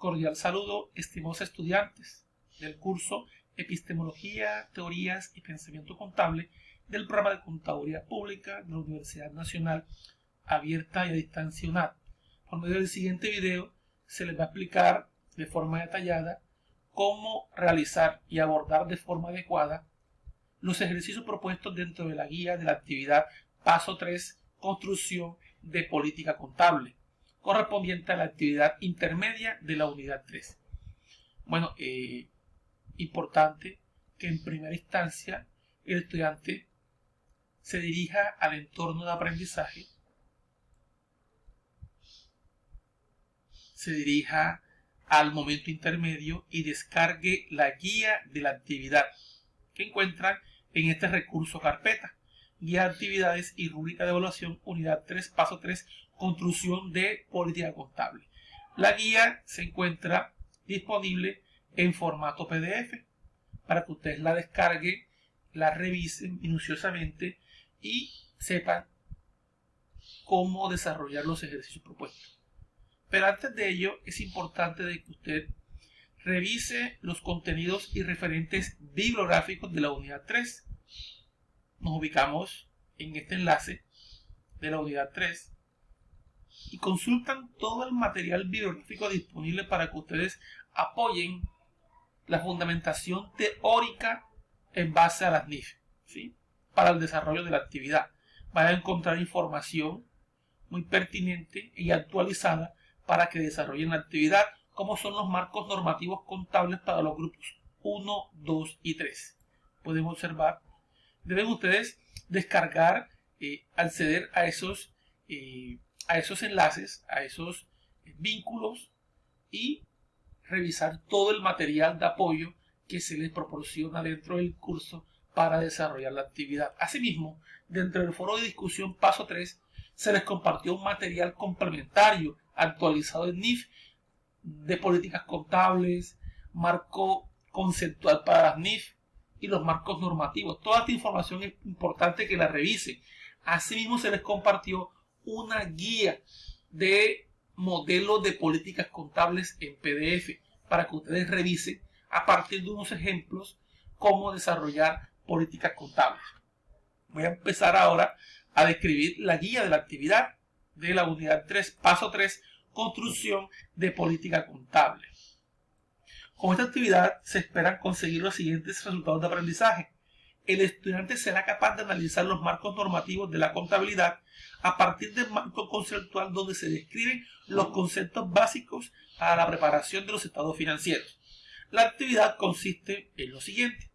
Cordial saludo, estimados estudiantes del curso Epistemología, Teorías y Pensamiento Contable del programa de Contaduría Pública de la Universidad Nacional Abierta y a Distancia UNAD. Por medio del siguiente video se les va a explicar de forma detallada cómo realizar y abordar de forma adecuada los ejercicios propuestos dentro de la guía de la actividad Paso 3, Construcción de Política Contable, correspondiente a la actividad intermedia de la unidad 3. Bueno, importante que en primera instancia el estudiante se dirija al entorno de aprendizaje, se dirija al momento intermedio y descargue la guía de la actividad que encuentran en este recurso carpeta. Guía de actividades y rúbrica de evaluación, unidad 3, paso 3, construcción de política contable. La guía se encuentra disponible en formato PDF para que ustedes la descarguen, la revisen minuciosamente y sepan cómo desarrollar los ejercicios propuestos. Pero antes de ello es importante de que usted revise los contenidos y referentes bibliográficos de la unidad 3. Nos ubicamos en este enlace de la unidad 3 y consultan todo el material bibliográfico disponible para que ustedes apoyen la fundamentación teórica en base a las NIF, ¿sí? Para el desarrollo de la actividad. Van a encontrar información muy pertinente y actualizada para que desarrollen la actividad, como son los marcos normativos contables para los grupos 1, 2 y 3. Pueden observar. Deben ustedes descargar, acceder a esos enlaces, a esos vínculos y revisar todo el material de apoyo que se les proporciona dentro del curso para desarrollar la actividad. Asimismo, dentro del foro de discusión paso 3 se les compartió un material complementario actualizado en NIF de políticas contables, marco conceptual para las NIF y los marcos normativos. Toda esta información es importante que la revisen. Asimismo, se les compartió una guía de modelos de políticas contables en PDF para que ustedes revisen a partir de unos ejemplos cómo desarrollar políticas contables. Voy a empezar ahora a describir la guía de la actividad de la unidad 3, paso 3, construcción de política contable. Con esta actividad se esperan conseguir los siguientes resultados de aprendizaje. El estudiante será capaz de analizar los marcos normativos de la contabilidad a partir del marco conceptual donde se describen los conceptos básicos para la preparación de los estados financieros. La actividad consiste en lo siguiente.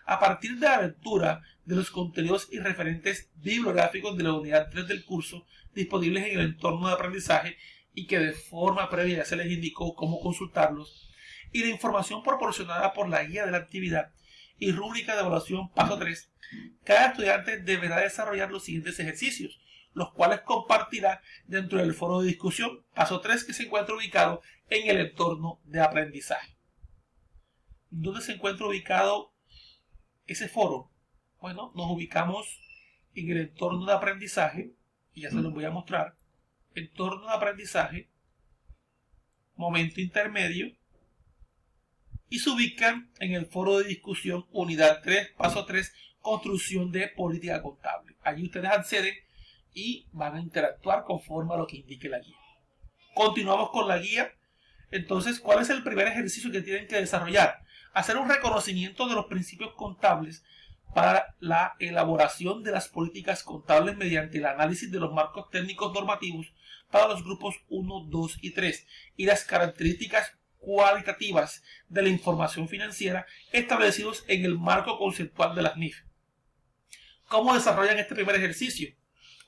A partir de la lectura de los contenidos y referentes bibliográficos de la unidad 3 del curso disponibles en el entorno de aprendizaje y que de forma previa ya se les indicó cómo consultarlos, y la información proporcionada por la guía de la actividad y rúbrica de evaluación paso 3, cada estudiante deberá desarrollar los siguientes ejercicios, los cuales compartirá dentro del foro de discusión paso 3 que se encuentra ubicado en el entorno de aprendizaje. ¿Dónde se encuentra ubicado ese foro? Bueno, nos ubicamos en el entorno de aprendizaje y ya se los voy a mostrar. Entorno de aprendizaje, momento intermedio, y se ubican en el foro de discusión unidad 3, paso 3, construcción de política contable. Allí ustedes acceden y van a interactuar conforme a lo que indique la guía. Continuamos con la guía. Entonces, ¿cuál es el primer ejercicio que tienen que desarrollar? Hacer un reconocimiento de los principios contables para la elaboración de las políticas contables mediante el análisis de los marcos técnicos normativos para los grupos 1, 2 y 3 y las características cualitativas de la información financiera establecidos en el marco conceptual de las NIF. ¿Cómo desarrollan este primer ejercicio?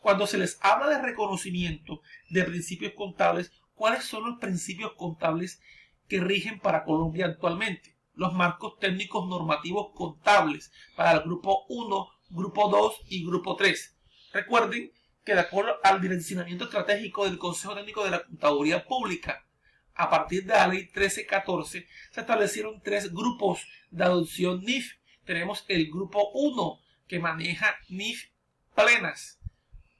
Cuando se les habla de reconocimiento de principios contables, ¿cuáles son los principios contables que rigen para Colombia actualmente? Los marcos técnicos normativos contables para el grupo 1, grupo 2 y grupo 3. Recuerden que de acuerdo al direccionamiento estratégico del Consejo Técnico de la Contaduría Pública, a partir de la ley 1314, se establecieron 3 grupos de adopción NIF. Tenemos el grupo 1 que maneja NIF plenas,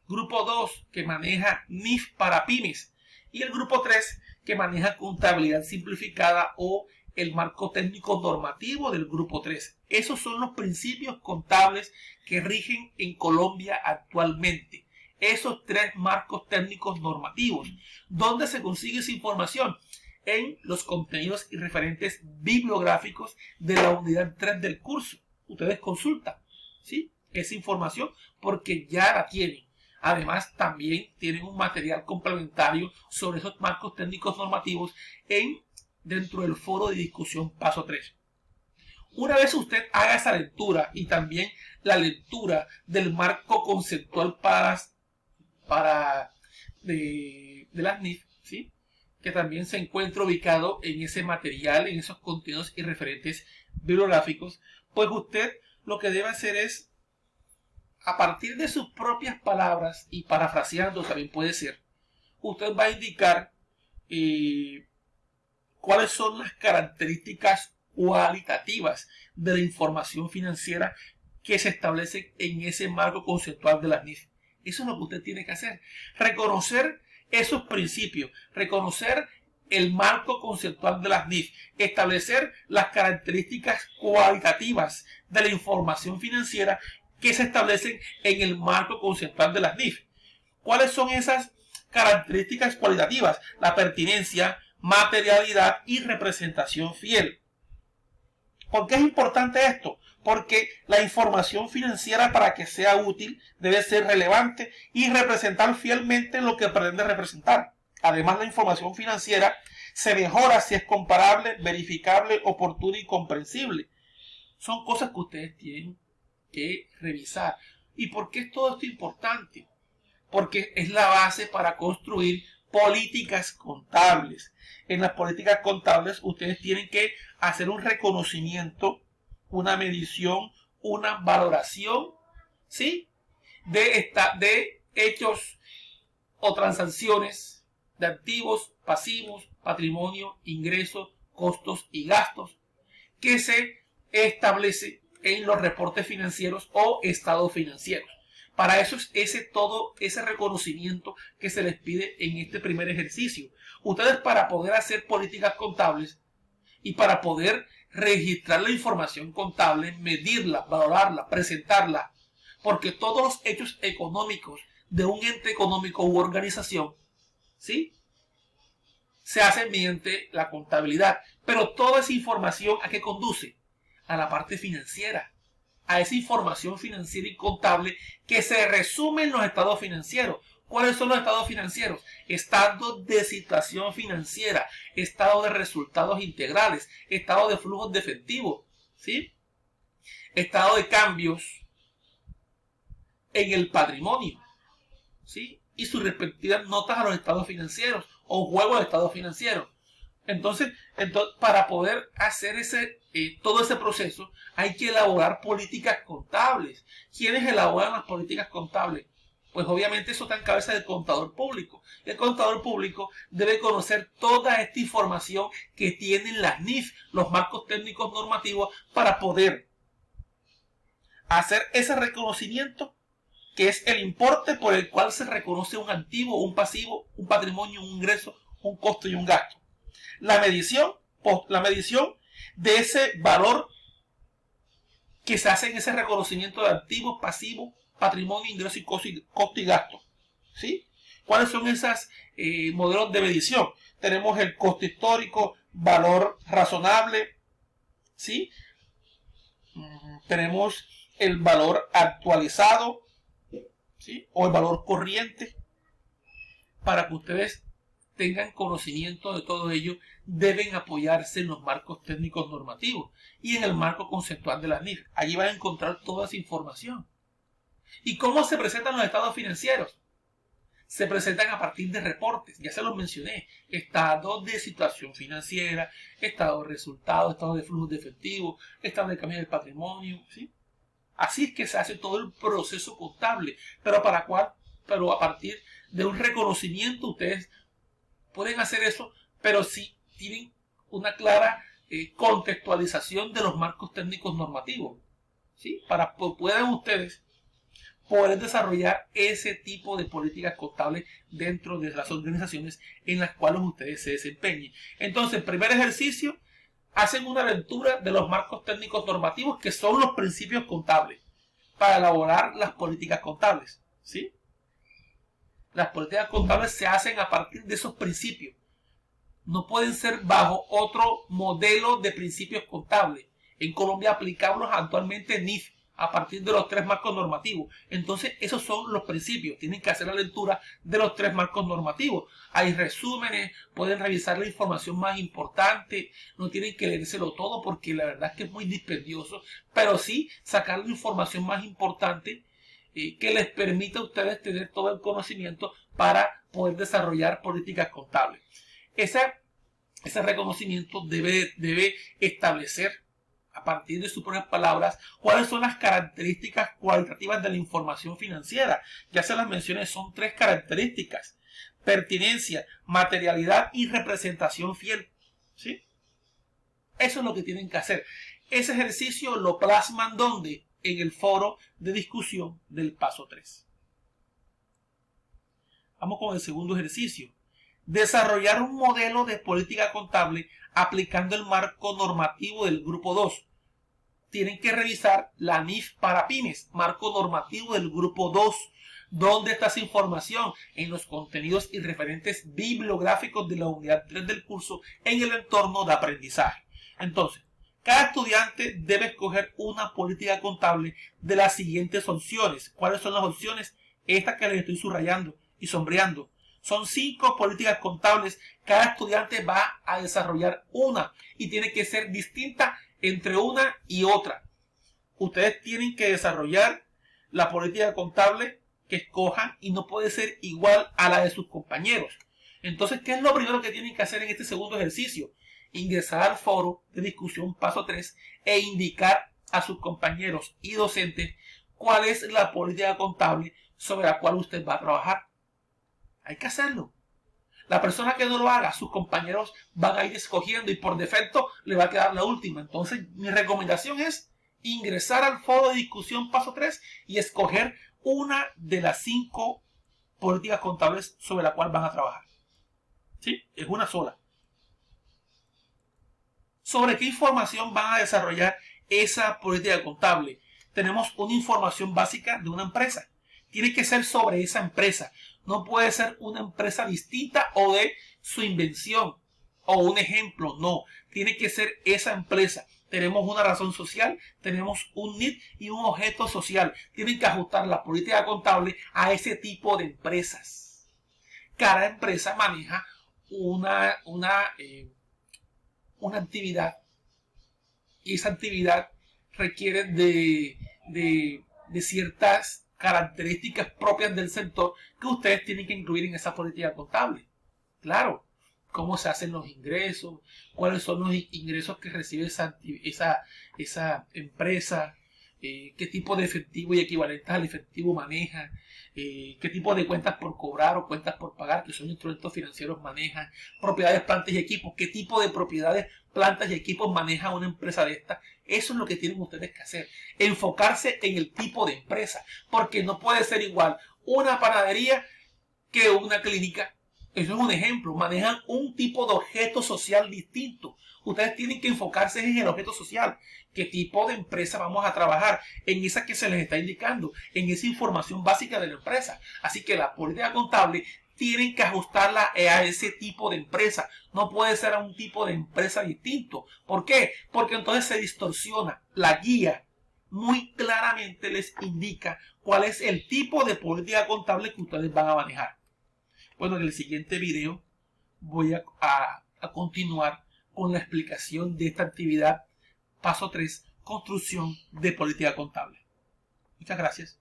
grupo 2 que maneja NIF para pymes y el grupo 3 que maneja contabilidad simplificada o el marco técnico normativo del grupo 3. Esos son los principios contables que rigen en Colombia actualmente. Esos tres marcos técnicos normativos. ¿Dónde se consigue esa información? En los contenidos y referentes bibliográficos de la unidad 3 del curso. Ustedes consultan, ¿sí?, esa información porque ya la tienen. Además, también tienen un material complementario sobre esos marcos técnicos normativos dentro del foro de discusión paso 3. Una vez usted haga esa lectura y también la lectura del marco conceptual de las NIF, ¿sí?, que también se encuentra ubicado en ese material, en esos contenidos y referentes bibliográficos, pues usted lo que debe hacer es, a partir de sus propias palabras y parafraseando también puede ser, usted va a indicar cuáles son las características cualitativas de la información financiera que se establecen en ese marco conceptual de las NIF. Eso es lo que usted tiene que hacer. Reconocer esos principios, reconocer el marco conceptual de las NIF, establecer las características cualitativas de la información financiera que se establecen en el marco conceptual de las NIF. ¿Cuáles son esas características cualitativas? La pertinencia, materialidad y representación fiel. ¿Por qué es importante esto? Porque la información financiera, para que sea útil, debe ser relevante y representar fielmente lo que pretende representar. Además, la información financiera se mejora si es comparable, verificable, oportuna y comprensible. Son cosas que ustedes tienen que revisar. ¿Y por qué es todo esto importante? Porque es la base para construir políticas contables. En las políticas contables ustedes tienen que hacer un reconocimiento, una medición, una valoración, ¿sí?, de hechos o transacciones de activos, pasivos, patrimonio, ingresos, costos y gastos que se establece en los reportes financieros o estados financieros. Para eso es todo ese reconocimiento que se les pide en este primer ejercicio. Ustedes, para poder hacer políticas contables y para poder registrar la información contable, medirla, valorarla, presentarla, porque todos los hechos económicos de un ente económico u organización, ¿sí?, se hacen mediante la contabilidad. Pero toda esa información, ¿a qué conduce? A la parte financiera, a esa información financiera y contable que se resume en los estados financieros. ¿Cuáles son los estados financieros? Estado de situación financiera, estado de resultados integrales, estado de flujos de efectivo, ¿sí?, estado de cambios en el patrimonio, ¿sí?, y sus respectivas notas a los estados financieros o juegos de estados financieros. Entonces, para poder hacer todo ese proceso, hay que elaborar políticas contables. ¿Quiénes elaboran las políticas contables? Pues obviamente eso está en cabeza del contador público. El contador público debe conocer toda esta información que tienen las NIF, los marcos técnicos normativos, para poder hacer ese reconocimiento, que es el importe por el cual se reconoce un activo, un pasivo, un patrimonio, un ingreso, un costo y un gasto. La medición de ese valor que se hace en ese reconocimiento de activos, pasivos, patrimonio, ingreso y costo y gasto, ¿sí? ¿Cuáles son esos modelos de medición? Tenemos el costo histórico, valor razonable, ¿sí? Tenemos el valor actualizado, ¿sí?, o el valor corriente. Para que ustedes tengan conocimiento de todo ello, deben apoyarse en los marcos técnicos normativos y en el marco conceptual de las NIF. Allí van a encontrar toda esa información. ¿Y cómo se presentan los estados financieros? Se presentan a partir de reportes, ya se los mencioné: estado de situación financiera, estado de resultados, estado de flujos de efectivo, estado de cambio del patrimonio, ¿sí? Así es que se hace todo el proceso contable, pero a partir de un reconocimiento. Ustedes pueden hacer eso, pero si tienen una clara contextualización de los marcos técnicos normativos, ¿sí?, para que puedan ustedes poder desarrollar ese tipo de políticas contables dentro de las organizaciones en las cuales ustedes se desempeñen. Entonces, el primer ejercicio, hacen una lectura de los marcos técnicos normativos, que son los principios contables, para elaborar las políticas contables, ¿sí? Las políticas contables se hacen a partir de esos principios. No pueden ser bajo otro modelo de principios contables. En Colombia aplicamos actualmente NIF a partir de los 3 marcos normativos. Entonces, esos son los principios. Tienen que hacer la lectura de los 3 marcos normativos. Hay resúmenes, pueden revisar la información más importante. No tienen que leérselo todo porque la verdad es que es muy dispendioso. Pero sí sacar la información más importante que les permita a ustedes tener todo el conocimiento para poder desarrollar políticas contables. Ese reconocimiento debe establecer, a partir de sus propias palabras, cuáles son las características cualitativas de la información financiera. Ya se las mencioné, son 3 características: pertinencia, materialidad y representación fiel, ¿sí? Eso es lo que tienen que hacer. Ese ejercicio lo plasman ¿dónde? En el foro de discusión del paso 3. Vamos con el segundo ejercicio. Desarrollar un modelo de política contable aplicando el marco normativo del grupo 2. Tienen que revisar la NIF para pymes, marco normativo del grupo 2. ¿Dónde está esa información? En los contenidos y referentes bibliográficos de la unidad 3 del curso en el entorno de aprendizaje. Entonces, cada estudiante debe escoger una política contable de las siguientes opciones. ¿Cuáles son las opciones? Estas que les estoy subrayando y sombreando. Son 5 políticas contables. Cada estudiante va a desarrollar una y tiene que ser distinta entre una y otra. Ustedes tienen que desarrollar la política contable que escojan y no puede ser igual a la de sus compañeros. Entonces, ¿qué es lo primero que tienen que hacer en este segundo ejercicio? Ingresar al foro de discusión paso 3 e indicar a sus compañeros y docentes cuál es la política contable sobre la cual usted va a trabajar. Hay que hacerlo. La persona que no lo haga, sus compañeros van a ir escogiendo y por defecto le va a quedar la última. Entonces, mi recomendación es ingresar al foro de discusión paso 3 y escoger una de las 5 políticas contables sobre la cual van a trabajar. ¿Sí? Es una sola. ¿Sobre qué información van a desarrollar esa política contable? Tenemos una información básica de una empresa. Tiene que ser sobre esa empresa. No puede ser una empresa distinta o de su invención o un ejemplo. No, tiene que ser esa empresa. Tenemos una razón social, tenemos un need y un objeto social. Tienen que ajustar la política contable a ese tipo de empresas. Cada empresa maneja una actividad y esa actividad requiere de ciertas características propias del sector que ustedes tienen que incluir en esa política contable. Claro, cómo se hacen los ingresos, cuáles son los ingresos que recibe esa empresa, qué tipo de efectivo y equivalentes al efectivo maneja, qué tipo de cuentas por cobrar o cuentas por pagar, que son instrumentos financieros, manejan, propiedades, plantas y equipos, qué tipo de propiedades, plantas y equipos maneja una empresa de esta. Eso es lo que tienen ustedes que hacer, enfocarse en el tipo de empresa, porque no puede ser igual una panadería que una clínica. Eso es un ejemplo, manejan un tipo de objeto social distinto. Ustedes tienen que enfocarse en el objeto social. ¿Qué tipo de empresa vamos a trabajar? En esa que se les está indicando, en esa información básica de la empresa. Así que la política contable tienen que ajustarla a ese tipo de empresa. No puede ser a un tipo de empresa distinto. ¿Por qué? Porque entonces se distorsiona. La guía muy claramente les indica cuál es el tipo de política contable que ustedes van a manejar. Bueno, en el siguiente video voy a continuar con la explicación de esta actividad paso 3, construcción de política contable. Muchas gracias.